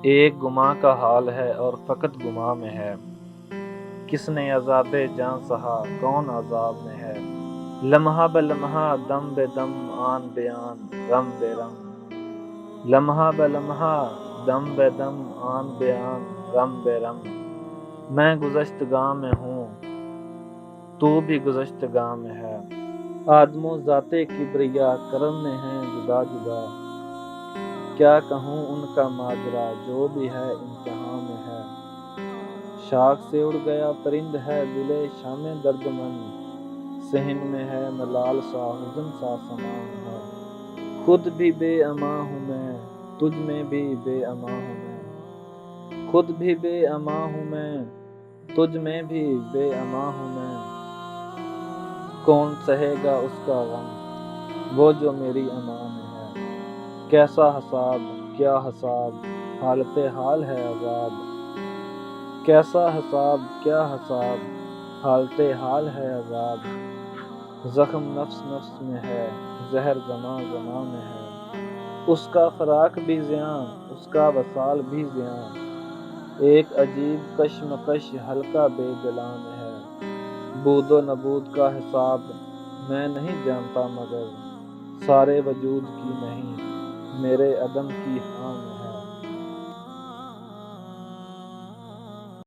ایک گماں کا حال ہے اور فقط گماں میں ہے، کس نے عذاب جاں سہا کون عذاب میں ہے، لمحہ بہ لمحہ دم بے دم آن بے آن رم بے رم، لمحہ بہ لمحہ دم بے دم آن بے آن رم بے رم، میں گزشتگاں میں ہوں تو بھی گزشتگاں میں ہے، آدم و ذات کبریا کرم میں ہیں جدا جدا، کیا کہوں ان کا ماجرا جو بھی ہے امتحان میں ہے، شاخ سے اڑ گیا پرند ہے دل شام درد مند، صحن میں ہے ملال سا حزن سا سماں میں ہے، خود بھی بے امان ہوں میں تجھ میں بھی بے امان ہوں میں، خود بھی بے امان ہوں میں تجھ میں بھی بے امان ہوں میں، کون سہے گا اس کا غم وہ جو میری امان میں ہے، کیسا حساب کیا حساب حالت حال ہے عذاب، کیسا حساب کیا حساب حالت حال ہے عذاب، زخم نفس نفس میں ہے زہر زماں زماں میں ہے، اس کا فراق بھی زیاں اس کا وصال بھی زیاں، ایک عجیب کشمکش ہلکا بے دلاں میں ہے، بود و نبود کا حساب میں نہیں جانتا مگر سارے وجود کی نہیں میرے عدم کی ہاں میں